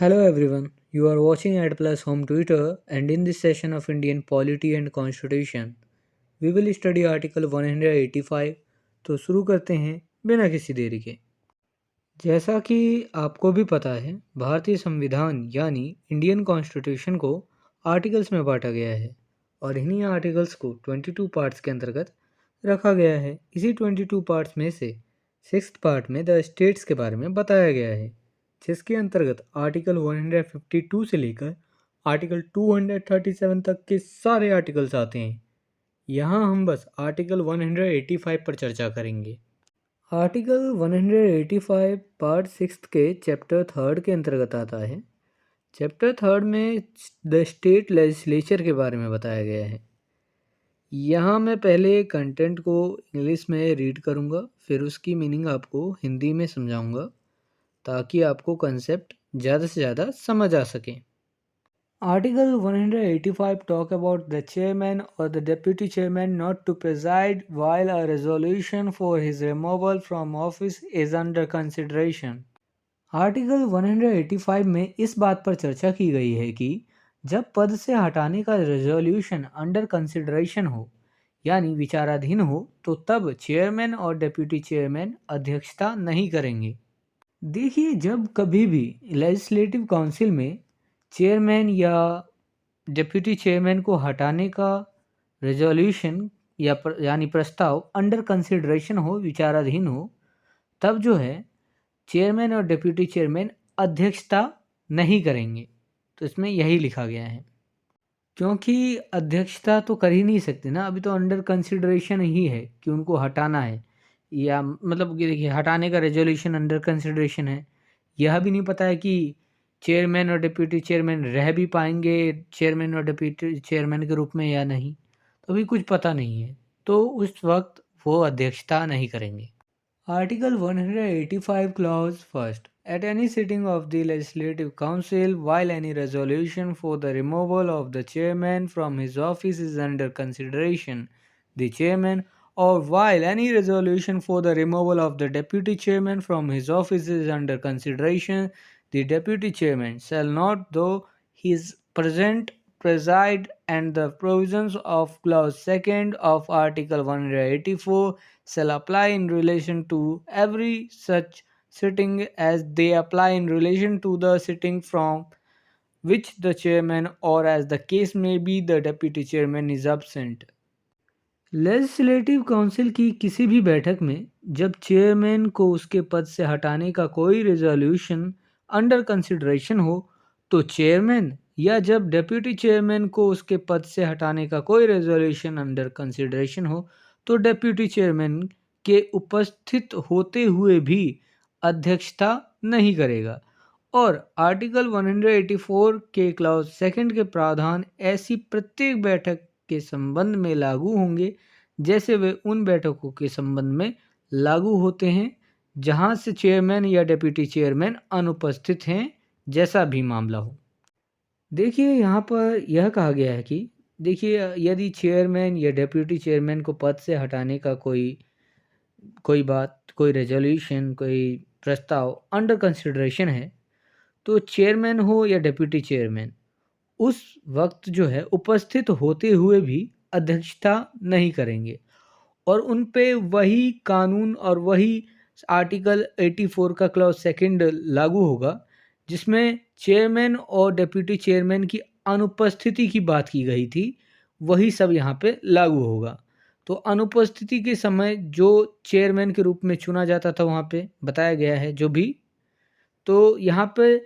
Hello everyone, you are watching at Plus Home Twitter and in this session of Indian Polity and Constitution, we will study Article 185. तो शुरू करते हैं बिना किसी देरी के। जैसा कि आपको भी पता है, भारतीय संविधान यानी इंडियन कॉन्स्टिट्यूशन को आर्टिकल्स में बांटा गया है और इन्हीं आर्टिकल्स को 22 पार्ट्स के अंतर्गत रखा गया है। इसी 22 पार्ट्स में से 6th पार्ट में द स्टेट्स के बारे में बताया गया है, जिसके अंतर्गत आर्टिकल 152 से लेकर आर्टिकल 237 तक के सारे आर्टिकल्स आते हैं। यहाँ हम बस आर्टिकल 185 पर चर्चा करेंगे। आर्टिकल 185 पार्ट 6 के चैप्टर 3 के अंतर्गत आता है। चैप्टर 3 में द स्टेट लेजिस्लेचर के बारे में बताया गया है। यहाँ मैं पहले कंटेंट को इंग्लिश में रीड करूँगा, फिर उसकी मीनिंग आपको हिंदी में समझाऊँगा ताकि आपको कंसेप्ट ज़्यादा से ज़्यादा समझ आ सके। Article 185 talk about the chairman or the deputy chairman not to preside while a resolution for his removal from office is under consideration. Article 185 में इस बात पर चर्चा की गई है कि जब पद से हटाने का रेजोल्यूशन अंडर कंसिडरेशन हो यानी विचाराधीन हो तो तब चेयरमैन और डेप्यूटी चेयरमैन अध्यक्षता नहीं करेंगे। देखिए, जब कभी भी लेजिस्लेटिव काउंसिल में चेयरमैन या डिप्टी चेयरमैन को हटाने का रेजोल्यूशन यानी प्रस्ताव अंडर कंसिडरेशन हो, विचाराधीन हो, तब जो है चेयरमैन और डिप्टी चेयरमैन अध्यक्षता नहीं करेंगे। तो इसमें यही लिखा गया है, क्योंकि अध्यक्षता तो कर ही नहीं सकते ना, अभी तो अंडर कंसिडरेशन ही है कि उनको हटाना है, या मतलब कि देखिए हटाने का रेजोल्यूशन अंडर कंसिडरेशन है। यह भी नहीं पता है कि चेयरमैन और डिप्टी चेयरमैन रह भी पाएंगे चेयरमैन और डिप्टी चेयरमैन के रूप में या नहीं, तो अभी कुछ पता नहीं है, तो उस वक्त वो अध्यक्षता नहीं करेंगे। Article 185 clause first At any sitting of the Legislative Council, while any resolution for the removal of the chairman from his office is under consideration, the chairman, or while any resolution for the removal of the deputy chairman from his office is under consideration, the deputy chairman shall not, though he is present, preside, and the provisions of clause 2nd of Article 184 shall apply in relation to every such sitting as they apply in relation to the sitting from which the chairman or as the case may be the deputy chairman is absent. Legislative council की किसी भी बैठक में जब chairman को उसके पद से हटाने का कोई रेजोल्यूशन अंडर कंसिडरेशन हो तो चेयरमैन, या जब डेप्यूटी चेयरमैन को उसके पद से हटाने का कोई रेजोल्यूशन अंडर कंसिडरेशन हो तो डेप्यूटी चेयरमैन के उपस्थित होते हुए भी अध्यक्षता नहीं करेगा। और आर्टिकल 184 के क्लॉज 2 के प्रावधान ऐसी प्रत्येक बैठक के संबंध में लागू होंगे जैसे वे उन बैठकों के संबंध में लागू होते हैं जहां से चेयरमैन या डेप्यूटी चेयरमैन अनुपस्थित हैं, जैसा भी मामला हो। देखिए, यहाँ पर यह कहा गया है कि देखिए, यदि चेयरमैन या डेप्यूटी चेयरमैन को पद से हटाने का कोई बात, कोई रेजोल्यूशन, कोई प्रस्ताव अंडर कंसिडरेशन है तो चेयरमैन हो या डेप्यूटी चेयरमैन उस वक्त जो है उपस्थित होते हुए भी अध्यक्षता नहीं करेंगे और उन पे वही कानून और वही आर्टिकल 84 का क्लॉज 2 लागू होगा जिसमें चेयरमैन और डेप्यूटी चेयरमैन की अनुपस्थिति की बात की गई थी, वही सब यहाँ पे लागू होगा। तो अनुपस्थिति के समय जो चेयरमैन के रूप में चुना जाता था वहाँ पे बताया गया है जो भी, तो यहाँ पे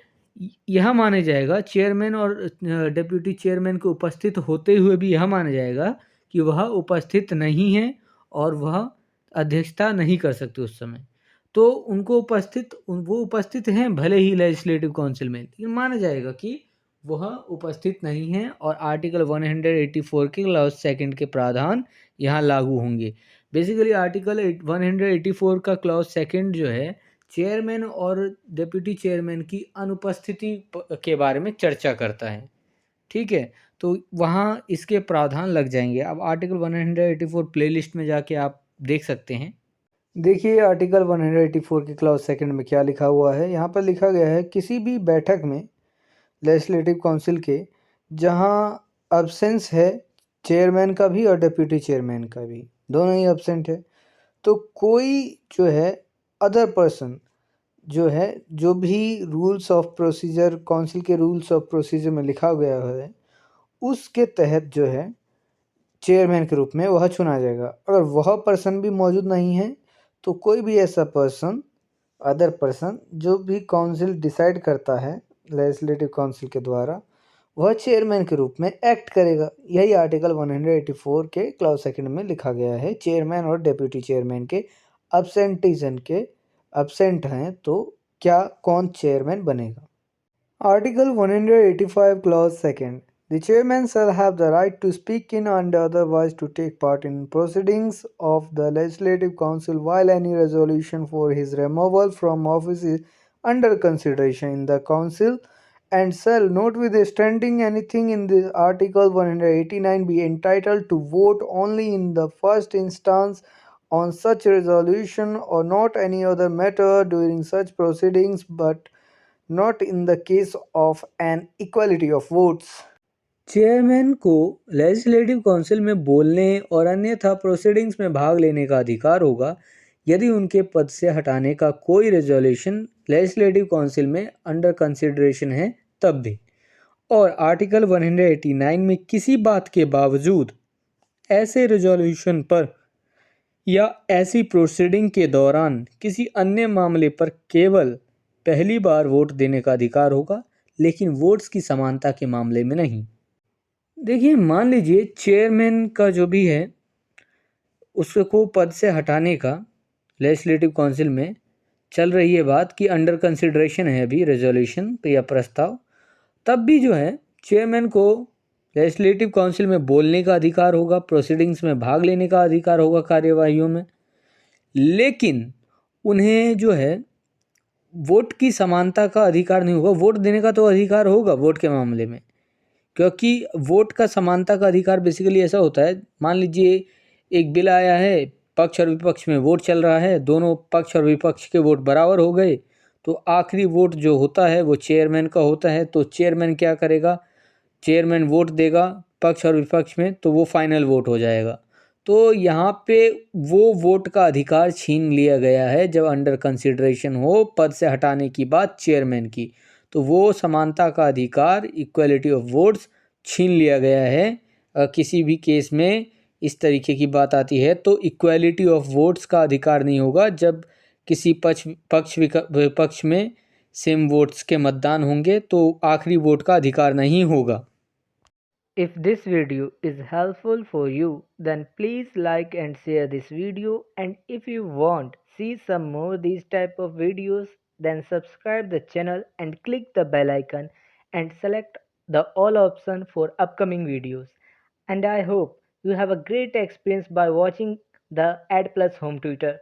यह माना जाएगा चेयरमैन और डेप्यूटी चेयरमैन को उपस्थित होते हुए भी यह माना जाएगा कि वह उपस्थित नहीं है और वह अध्यक्षता नहीं कर सकते उस समय। तो वो उपस्थित हैं भले ही लेजिस्लेटिव काउंसिल में, लेकिन माना जाएगा कि वह उपस्थित नहीं है और आर्टिकल 184 के क्लॉज 2 के प्रावधान यहाँ लागू होंगे। बेसिकली आर्टिकल 184 का क्लॉज 2 जो है चेयरमैन और डिप्टी चेयरमैन की अनुपस्थिति के बारे में चर्चा करता है, ठीक है, तो वहाँ इसके प्रावधान लग जाएंगे। अब आर्टिकल 184 प्लेलिस्ट में जाके आप देख सकते हैं। देखिए, आर्टिकल 184 के क्लॉज 2 में क्या लिखा हुआ है। यहाँ पर लिखा गया है, किसी भी बैठक में लेजिस्लेटिव काउंसिल के, जहां एब्सेंस है चेयरमैन का भी और डिप्टी चेयरमैन का भी, दोनों ही एब्सेंट है। तो कोई जो है अदर पर्सन जो है, जो भी रूल्स ऑफ प्रोसीजर, काउंसिल के रूल्स ऑफ प्रोसीजर में लिखा गया है, उसके तहत जो है चेयरमैन के रूप में वह चुना जाएगा। अगर वह पर्सन भी मौजूद नहीं है तो कोई भी ऐसा पर्सन, अदर पर्सन, जो भी काउंसिल डिसाइड करता है लेजिस्लेटिव काउंसिल के द्वारा, वह चेयरमैन के रूप में एक्ट करेगा। यही आर्टिकल 184 के क्लॉज सेकंड में लिखा गया है। चेयरमैन और डिप्टी चेयरमैन के एब्सेंटिज्म के एब्सेंट हैं तो क्या कौन चेयरमैन बनेगा। Article 185 clause 2. The chairman shall have the right to speak in and otherwise to take part in proceedings of the Legislative Council while any resolution for his removal from office is under consideration in the Council, and shall, notwithstanding anything in the Article 189, be entitled to vote only in the first instance on such resolution or not any other matter during such proceedings, but not in the case of an equality of votes. Chairman को legislative council में बोलने और अन्यथा proceedings में भाग लेने का अधिकार होगा यदि उनके पद से हटाने का कोई रेजोल्यूशन लेजिस्लेटिव काउंसिल में अंडर कंसिडरेशन है तब भी। और आर्टिकल 189 में किसी बात के बावजूद ऐसे रेजोल्यूशन पर या ऐसी प्रोसीडिंग के दौरान किसी अन्य मामले पर केवल पहली बार वोट देने का अधिकार होगा, लेकिन वोट्स की समानता के मामले में नहीं। देखिए, मान लीजिए चेयरमैन का जो भी है उसको पद से हटाने का लेजिस्लेटिव काउंसिल में चल रही है बात कि अंडर कंसिडरेशन है अभी रेजोल्यूशन या प्रस्ताव, तब भी जो है चेयरमैन को लेजिस्लेटिव काउंसिल में बोलने का अधिकार होगा, प्रोसीडिंग्स में भाग लेने का अधिकार होगा कार्यवाहियों में, लेकिन उन्हें जो है वोट की समानता का अधिकार नहीं होगा। वोट देने का तो अधिकार होगा वोट के मामले में, क्योंकि वोट का समानता का अधिकार बेसिकली ऐसा होता है, मान लीजिए एक बिल आया है, पक्ष और विपक्ष में वोट चल रहा है, दोनों पक्ष और विपक्ष के वोट बराबर हो गए, तो आखिरी वोट जो होता है वो चेयरमैन का होता है। तो चेयरमैन क्या करेगा, चेयरमैन वोट देगा पक्ष और विपक्ष में, तो वो फाइनल वोट हो जाएगा। तो यहाँ पे वो वोट का अधिकार छीन लिया गया है जब अंडर कंसिडरेशन हो पद से हटाने की बात चेयरमैन की, तो वो समानता का अधिकार, इक्वलिटी ऑफ वोट्स छीन लिया गया है। किसी भी केस में इस तरीके की बात आती है तो इक्वलिटी ऑफ वोट्स का अधिकार नहीं होगा जब किसी विपक्ष में सेम वोट्स के मतदान होंगे तो आखिरी वोट का अधिकार नहीं होगा। If this video is helpful for you, then please like and share this video, and if you want see some more these type of videos, then subscribe the channel and click the bell icon and select the all option for upcoming videos. And I hope you have a great experience by watching the Ad Plus Home Tutor.